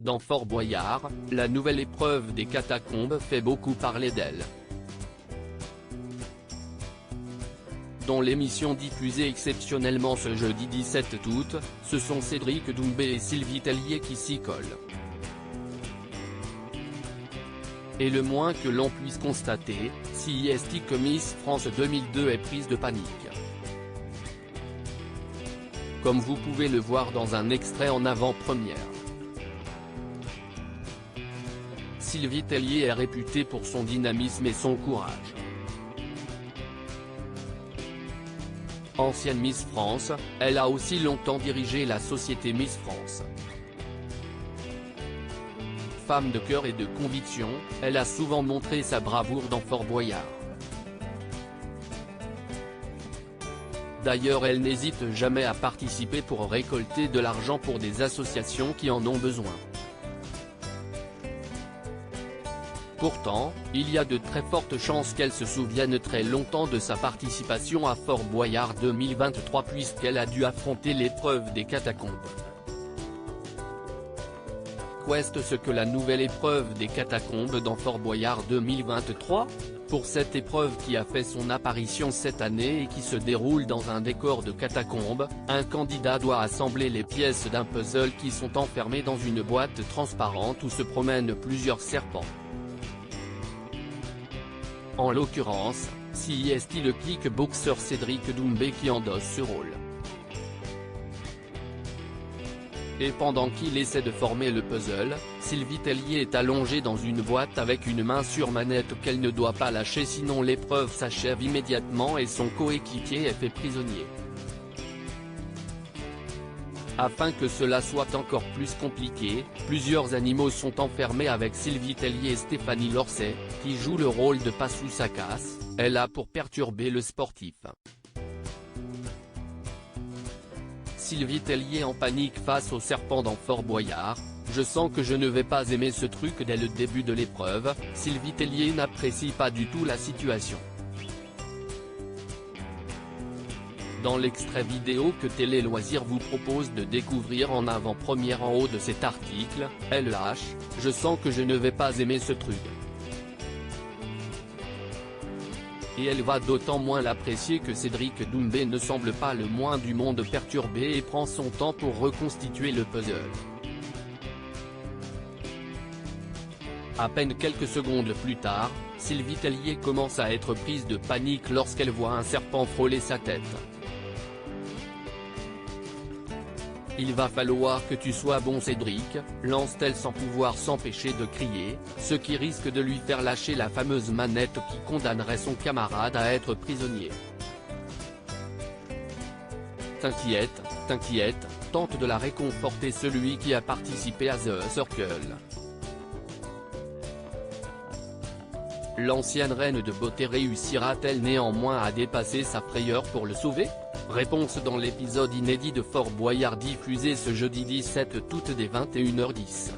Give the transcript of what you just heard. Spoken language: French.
Dans Fort Boyard, la nouvelle épreuve des catacombes fait beaucoup parler d'elle. Dans l'émission diffusée exceptionnellement ce jeudi 17 août, ce sont Cédric Doumbé et Sylvie Tellier qui s'y collent. Et le moins que l'on puisse constater, c'est que Miss France 2002 est prise de panique. Comme vous pouvez le voir dans un extrait en avant-première. Sylvie Tellier est réputée pour son dynamisme et son courage. Ancienne Miss France, elle a aussi longtemps dirigé la société Miss France. Femme de cœur et de conviction, elle a souvent montré sa bravoure dans Fort Boyard. D'ailleurs elle n'hésite jamais à participer pour récolter de l'argent pour des associations qui en ont besoin. Pourtant, il y a de très fortes chances qu'elle se souvienne très longtemps de sa participation à Fort Boyard 2023 puisqu'elle a dû affronter l'épreuve des catacombes. Qu'est ce que la nouvelle épreuve des catacombes dans Fort Boyard 2023 ? Pour cette épreuve qui a fait son apparition cette année et qui se déroule dans un décor de catacombes, un candidat doit assembler les pièces d'un puzzle qui sont enfermées dans une boîte transparente où se promènent plusieurs serpents. En l'occurrence, c'est le kickboxer Cédric Doumbé qui endosse ce rôle. Et pendant qu'il essaie de former le puzzle, Sylvie Tellier est allongée dans une boîte avec une main sur manette qu'elle ne doit pas lâcher sinon l'épreuve s'achève immédiatement et son coéquipier est fait prisonnier. Afin que cela soit encore plus compliqué, plusieurs animaux sont enfermés avec Sylvie Tellier et Stéphanie Lorset, qui joue le rôle de Passou Sakas, elle a pour perturber le sportif. Sylvie Tellier en panique face au serpent dans Fort Boyard, je sens que je ne vais pas aimer ce truc dès le début de l'épreuve, Sylvie Tellier n'apprécie pas du tout la situation. Dans l'extrait vidéo que Télé Loisirs vous propose de découvrir en avant-première en haut de cet article, elle lâche « Je sens que je ne vais pas aimer ce truc ». Et elle va d'autant moins l'apprécier que Cédric Doumbé ne semble pas le moins du monde perturbé et prend son temps pour reconstituer le puzzle. À peine quelques secondes plus tard, Sylvie Tellier commence à être prise de panique lorsqu'elle voit un serpent frôler sa tête. Il va falloir que tu sois bon Cédric, lance-t-elle sans pouvoir s'empêcher de crier, ce qui risque de lui faire lâcher la fameuse manette qui condamnerait son camarade à être prisonnier. T'inquiète, t'inquiète, tente de la réconforter celui qui a participé à The Circle. L'ancienne reine de beauté réussira-t-elle néanmoins à dépasser sa frayeur pour le sauver ? Réponse dans l'épisode inédit de Fort Boyard diffusé ce jeudi 17 août dès 21h10.